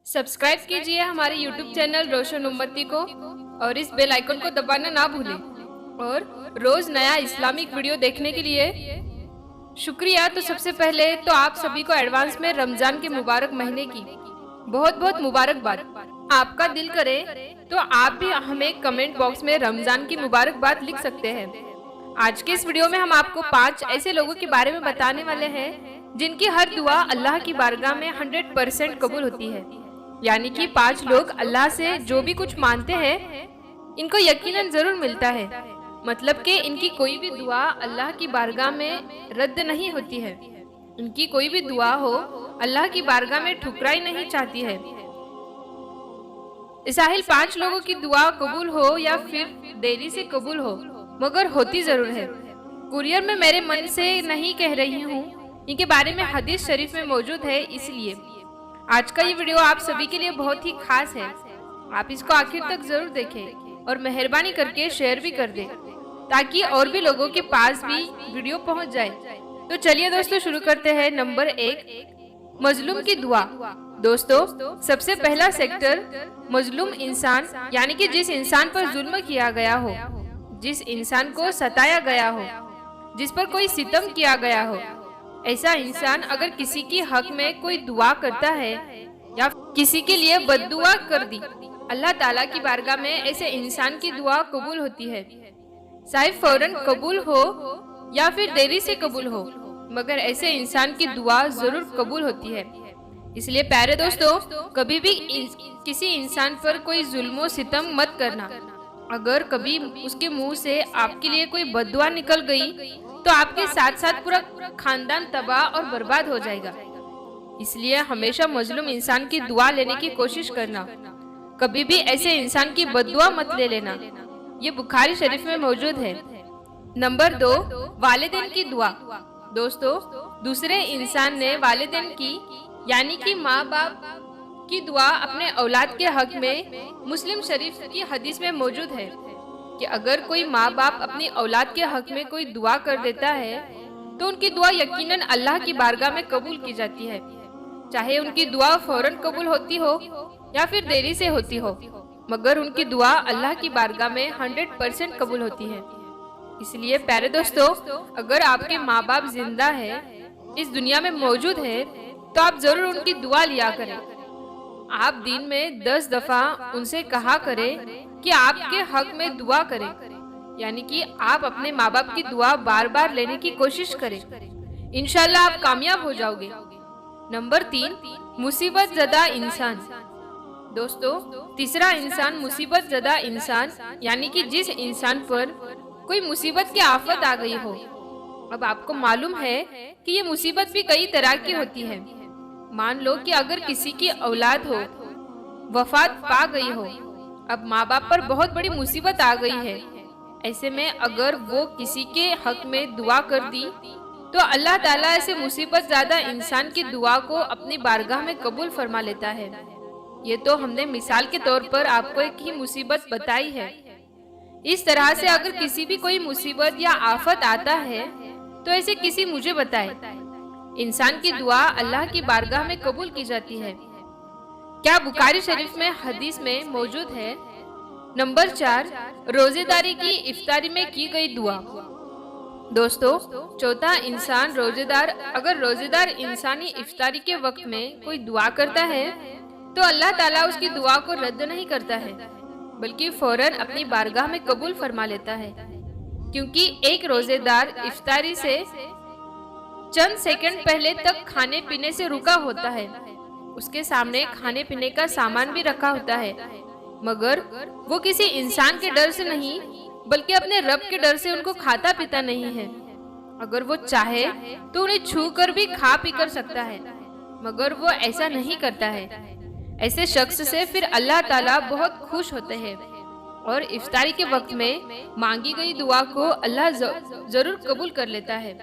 Subscribe कीजिए हमारे YouTube channel रोशन उम्मती को और इस बेल आइकन को दबाना ना भूलें और रोज नया इस्लामिक वीडियो देखने के लिए शुक्रिया। तो सबसे पहले तो आप सभी को एडवांस में रमजान के मुबारक महीने की बहुत बहुत मुबारकबाद। आपका दिल करे तो आप भी हमें कमेंट बॉक्स में रमजान की मुबारकबाद लिख सकते हैं। आज के इस वीडियो में हम आपको 5 ऐसे लोगों के बारे में बताने वाले हैं जिनकी हर दुआ अल्लाह की बारगाह में 100% कबूल होती है। यानी कि 5 लोग अल्लाह से जो भी कुछ मानते हैं इनको यकीनन जरूर मिलता है। मतलब कि इनकी कोई भी दुआ अल्लाह की बारगाह में रद्द नहीं होती है। इनकी कोई भी दुआ हो अल्लाह की बारगाह में ठुकराई नहीं चाहती है। साहिल 5 लोगों की दुआ कबूल हो या फिर देरी से कबूल हो मगर होती जरूर है। कुरियर में मेरे मन से नहीं कह रही हूँ, इनके बारे में हदीस शरीफ में मौजूद है। इसलिए आज का ये वीडियो आप सभी के लिए बहुत ही खास है। आप इसको आखिर तक जरूर देखें और मेहरबानी करके शेयर भी कर दें ताकि और भी लोगों के पास भी वीडियो पहुंच जाए। तो चलिए दोस्तों शुरू करते हैं। नंबर 1, मजलूम की दुआ। दोस्तों सबसे पहला सेक्टर मजलूम इंसान, यानी कि जिस इंसान पर जुल्म किया गया हो, जिस इंसान को सताया गया हो, जिस पर कोई सितम किया गया हो, ऐसा इंसान अगर किसी की हक में कोई दुआ करता है या किसी के लिए बद्दुआ कर दी, अल्लाह ताला की बारगाह में ऐसे इंसान की दुआ कबूल होती है। चाहे फौरन कबूल हो या फिर देरी से कबूल हो, मगर ऐसे इंसान की दुआ जरूर कबूल होती है। इसलिए प्यारे दोस्तों, कभी भी किसी इंसान पर कोई जुल्म सितम मत करना। अगर कभी उसके मुंह से आपके लिए कोई बद्दुआ निकल गई तो आपके साथ साथ पूरा खानदान तबाह और बर्बाद हो जाएगा। इसलिए हमेशा मजलूम इंसान की दुआ लेने की कोशिश करना। कभी भी ऐसे इंसान की बद्दुआ मत ले लेना। ये बुखारी शरीफ में मौजूद है। नंबर 2, वालिदैन की दुआ। दोस्तों दूसरे इंसान ने वालिदैन की यानी कि माँ बाप की दुआ अपने औलाद के हक में मुस्लिम शरीफ की हदीस में मौजूद है कि अगर कोई माँ बाप अपनी औलाद के हक में कोई दुआ कर देता है तो उनकी दुआ यकीनन अल्लाह की बारगाह में कबूल की जाती है। चाहे उनकी दुआ फौरन कबूल होती हो या फिर देरी से होती हो, मगर उनकी दुआ अल्लाह की बारगाह में 100% कबूल होती है। इसलिए प्यारे दोस्तों, अगर आपके माँ बाप जिंदा है, इस दुनिया में मौजूद है, तो आप जरूर उनकी दुआ लिया करें। आप दिन में 10 दफा उनसे कहा करें कि आपके हक में दुआ करें। यानी कि आप अपने माँ बाप की दुआ बार बार लेने की कोशिश करें। इंशाल्लाह आप कामयाब हो जाओगे। नंबर 3, मुसीबत ज़दा इंसान। दोस्तों तीसरा इंसान मुसीबत ज़दा इंसान, यानी कि जिस इंसान पर कोई मुसीबत की आफत आ गई हो। अब आपको मालूम है कि ये मुसीबत भी कई तरह की होती है। मान लो कि अगर किसी की औलाद हो, वफात पा गई हो, अब माँ बाप पर बहुत बड़ी मुसीबत आ गई है। ऐसे में अगर वो किसी के हक में दुआ कर दी तो अल्लाह ताला ऐसे मुसीबत ज़्यादा इंसान की दुआ को अपनी बारगाह में कबूल फरमा लेता है। ये तो हमने मिसाल के तौर पर आपको एक ही मुसीबत बताई है। इस तरह से अगर किसी भी कोई मुसीबत या आफत आता है तो ऐसे किसी मुझे बताए, इंसान की दुआ अल्लाह की बारगाह में कबूल की जाती है। क्या बुखारी शरीफ में हदीस में मौजूद है। नंबर 4, रोजेदारी की इफ्तारी में की गई दुआ। दोस्तों चौथा इंसान रोजेदार, अगर रोजेदार इंसानी इफ्तारी के वक्त में कोई दुआ करता है तो अल्लाह ताला उसकी दुआ को रद्द नहीं करता है, बल्कि फौरन अपनी बारगाह में कबूल फरमा लेता है। क्योंकि एक रोजेदार इफ्तारी से चंद सेकंड पहले तक खाने पीने से रुका होता है। उसके सामने खाने पीने का सामान भी रखा होता है, मगर वो किसी इंसान के डर से नहीं बल्कि अपने रब के डर से उनको खाता पीता नहीं है। अगर वो चाहे तो उन्हें छू कर भी खा पी कर सकता है, मगर वो ऐसा नहीं करता है। ऐसे शख्स से फिर अल्लाह ताला बहुत खुश होते हैं और इफ्तारी के वक्त में मांगी गई दुआ को अल्लाह जरूर कबूल कर लेता है।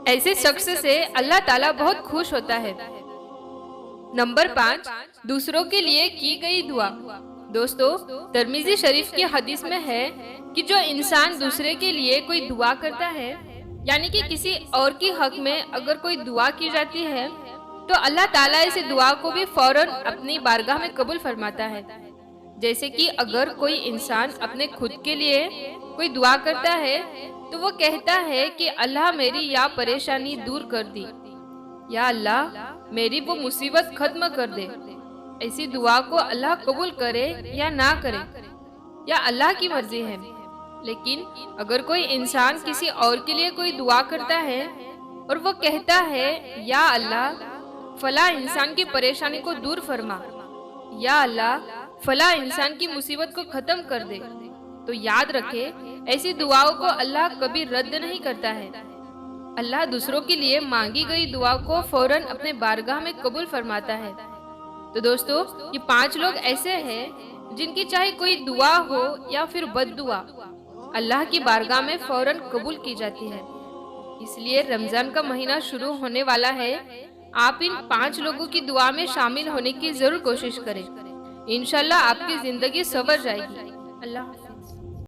ऐसे शख्स से अल्लाह ताला बहुत खुश होता है। नंबर 5, दूसरों के लिए की गई दुआ। दोस्तों तिरमिज़ी शरीफ की हदीस में है कि जो इंसान दूसरे के लिए कोई दुआ करता है, यानी कि किसी और की हक में अगर कोई दुआ की जाती है तो अल्लाह ताला इस दुआ को भी फौरन अपनी बारगाह में कबूल फरमाता है। जैसे कि अगर कोई इंसान अपने खुद के लिए कोई दुआ करता है तो वो कहता है कि अल्लाह मेरी या परेशानी दूर कर दी, या अल्लाह मेरी वो मुसीबत खत्म कर दे। ऐसी दुआ को अल्लाह कबूल करे या ना करे, या अल्लाह की मर्जी है। लेकिन अगर कोई इंसान किसी और के लिए कोई दुआ करता है और वो कहता है या अल्लाह फला इंसान की परेशानी को दूर फरमा, या अल्लाह फला इंसान की मुसीबत को खत्म कर दे, तो याद रखे ऐसी दुआओं को अल्लाह कभी रद्द नहीं करता है। अल्लाह दूसरों के लिए मांगी गई दुआ को फौरन अपने बारगाह में कबूल फरमाता है। तो दोस्तों, ये 5 लोग ऐसे हैं जिनकी चाहे कोई दुआ हो या फिर बद्दुआ अल्लाह की बारगाह में फौरन कबूल की जाती है। इसलिए रमजान का महीना शुरू होने वाला है, आप इन 5 लोगों की दुआ में शामिल होने की जरूर कोशिश करें। इंशाल्लाह आपकी जिंदगी संवर जाएगी। अल्लाह हाफिज।